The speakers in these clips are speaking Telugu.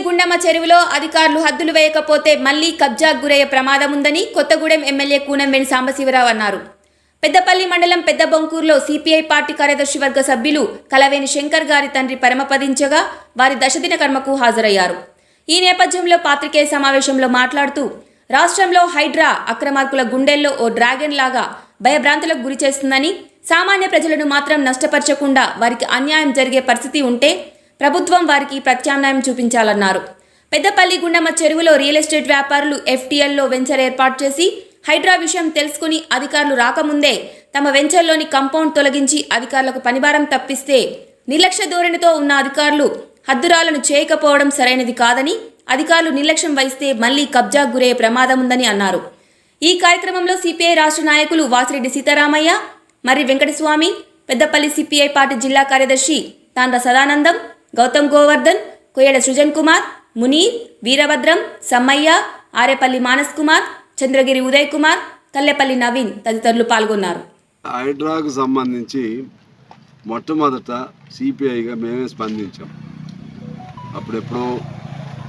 గుండమ్మ చెరువులో అధికారులు హద్దులు వేయకపోతే మళ్లీ కబ్జాకు గురయ్యే ప్రమాదం ఉందని కొత్తగూడెం ఎమ్మెల్యే కూనంవేణి సాంబశివరావు అన్నారు. పెద్దపల్లి మండలం పెద్ద బొంకూరులో సిపిఐ పార్టీ కార్యదర్శి వర్గ సభ్యులు కలవేని శంకర్ గారి తండ్రి పరమపదించగా వారి దశదిన కర్మకు హాజరయ్యారు. ఈ నేపథ్యంలో పాత్రికేయ సమావేశంలో మాట్లాడుతూ రాష్ట్రంలో హైడ్రా అక్రమార్కుల గుండెల్లో ఓ డ్రాగన్ లాగా భయభ్రాంతులకు గురి చేస్తుందని, సామాన్య ప్రజలను మాత్రం నష్టపరచకుండా వారికి అన్యాయం జరిగే పరిస్థితి ఉంటే ప్రభుత్వం వారికి ప్రత్యామ్నాయం చూపించాలన్నారు. పెద్దపల్లి గుండమ్మ చెరువులో రియల్ ఎస్టేట్ వ్యాపారులు ఎఫ్టీఎల్లో వెంచర్ ఏర్పాటు చేసి హైడ్రా విషయం తెలుసుకుని అధికారులు రాకముందే తమ వెంచర్లోని కంపౌండ్ తొలగించి అధికారులకు పనిభారం తప్పిస్తే నిర్లక్ష్య ధోరణితో ఉన్న అధికారులు హద్దురాలను చేయకపోవడం సరైనది కాదని, అధికారులు నిర్లక్ష్యం వహిస్తే మళ్లీ కబ్జాకు గురయ్యే ప్రమాదం ఉందని అన్నారు. ఈ కార్యక్రమంలో సిపిఐ రాష్ట్ర నాయకులు వాసిరెడ్డి సీతారామయ్య, మర్రి వెంకటస్వామి, పెద్దపల్లి సిపిఐ పార్టీ జిల్లా కార్యదర్శి తాండ్ర సదానందం, గౌతమ్ గోవర్ధన్, కొయ్యడ సృజన్ కుమార్, మునీర్, వీరభద్రం, సమ్మయ్య, ఆరేపల్లి మానస్ కుమార్, చంద్రగిరి ఉదయ్ కుమార్, కల్లెపల్లి నవీన్ తదితరులు పాల్గొన్నారు. హైడ్రాకు సంబంధించి మొట్టమొదట సిపిఐగా మేమే స్పందించాం. అప్పుడెప్పుడో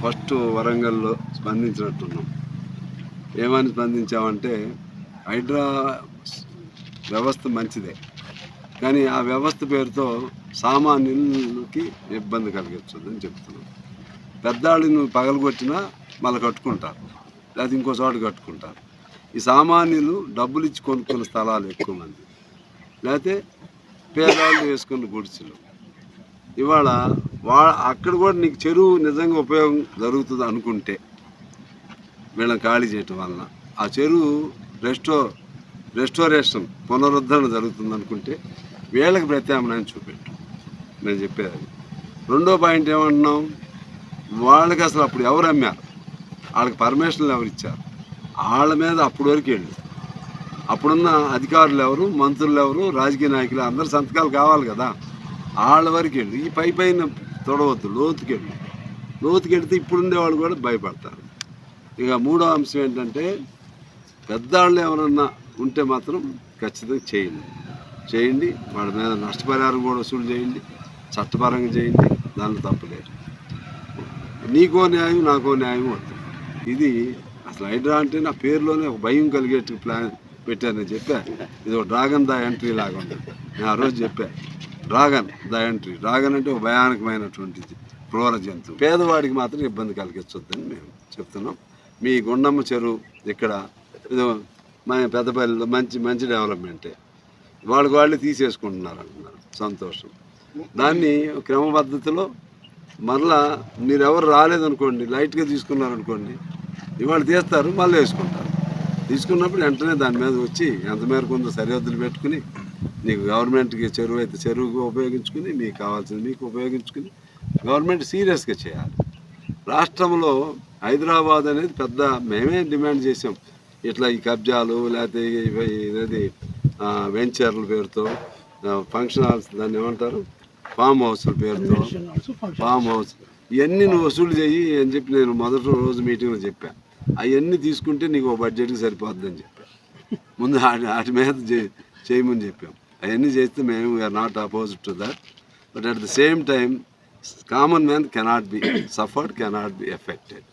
ఫస్ట్ వరంగల్లో స్పందించినట్టున్నాం. ఏమని స్పందించామంటే హైడ్రా వ్యవస్థ మంచిదే, కానీ ఆ వ్యవస్థ పేరుతో సామాన్యులకి ఇబ్బంది కలిగించదని చెప్తున్నాం. పెద్దాళ్ళు నువ్వు పగలగొట్టినా మళ్ళీ కట్టుకుంటారు, లేదా ఇంకో చోట కట్టుకుంటారు. ఈ సామాన్యులు డబ్బులు ఇచ్చి కొనుక్కున్న స్థలాలు ఎక్కువ మంది, లేకపోతే పేదవాళ్ళు వేసుకున్న గుడిసెలు. ఇవాళ అక్కడ కూడా నీకు చెరువు నిజంగా ఉపయోగం జరుగుతుంది అనుకుంటే వీళ్ళని ఖాళీ చేయటం వలన ఆ చెరువు రెస్టోరేషన్ పునరుద్ధరణ జరుగుతుంది అనుకుంటే వీళ్ళకి ప్రత్యామ్నాయం చూపెట్టు. నేను చెప్పేది రెండో పాయింట్ ఏమంటున్నాం, వాళ్ళకి అసలు అప్పుడు ఎవరు అమ్మారు, వాళ్ళకి పర్మిషన్లు ఎవరు ఇచ్చారు, వాళ్ళ మీద అప్పటి వరకు వెళ్ళి అప్పుడున్న అధికారులు ఎవరు, మంత్రులు ఎవరు, రాజకీయ నాయకులు అందరు సంతకాలు కావాలి కదా, వాళ్ళ వరకు వెళ్ళి ఈ పైన తొడవద్దు, లోతుకెళ్తే ఇప్పుడుండే వాళ్ళు కూడా భయపడతారు. ఇక మూడో అంశం ఏంటంటే పెద్దవాళ్ళు ఎవరన్నా ఉంటే మాత్రం ఖచ్చితంగా చేయండి, వాళ్ళ మీద నష్టపరిహారం కూడా వసూలు చేయండి, చట్టపరంగా చేయండి, దానిలో తప్పలేదు. నీకో న్యాయం నాకో న్యాయం వద్దు. ఇది అసలు హైడ్రా అంటే నా పేరులోనే ఒక భయం కలిగేట్టు ప్లాన్ పెట్టానని చెప్పా. ఇది ఒక డ్రాగన్ ద ఎంట్రీ లాగా ఉంది. నేను ఆ రోజు చెప్పా, డ్రాగన్ ద ఎంట్రీ. డ్రాగన్ అంటే ఒక భయానకమైనటువంటిది, క్రూర జంతువు. పేదవాడికి మాత్రం ఇబ్బంది కలిగించొద్దని మేము చెప్తున్నాం. మీ గుండమ్మ చెరువు ఇక్కడ ఏదో మన పెద్దపల్లిలో మంచి డెవలప్మెంటే, వాళ్ళు తీసేసుకుంటున్నారు అంటున్నారు, సంతోషం. దాన్ని క్రమపద్ధతిలో మరలా మీరు ఎవరు రాలేదనుకోండి, లైట్గా తీసుకున్నారనుకోండి, ఇవాళ తీస్తారు, మళ్ళీ వేసుకుంటారు. తీసుకున్నప్పుడు వెంటనే దాని మీద వచ్చి ఎంత మేరకు ఉందో సరిహద్దులు పెట్టుకుని, నీకు గవర్నమెంట్కి చెరువు అయితే చెరువుకు ఉపయోగించుకుని, మీకు కావాల్సింది మీకు ఉపయోగించుకుని గవర్నమెంట్ సీరియస్గా చేయాలి. రాష్ట్రంలో హైదరాబాద్ అనేది పెద్ద మేమే డిమాండ్ చేసాం. ఇట్లా ఈ కబ్జాలు లేకపోతే ఇదేది వెంచర్ల పేరుతో ఫంక్షన్ హాల్స్, దాన్ని ఏమంటారు, ఫామ్ హౌస్ల పేరుతో ఫామ్ హౌస్, ఇవన్నీ నువ్వు వసూలు చేయి అని చెప్పి నేను మొదటి రోజు మీటింగ్లో చెప్పాను. అవన్నీ తీసుకుంటే నీకు బడ్జెట్కి సరిపోద్దని చెప్పాను. ముందు వాటి మీద చేయమని చెప్పాం. అవన్నీ చేస్తే మేము we are not opposite to that, but at the same time common man cannot be suffered, cannot be affected.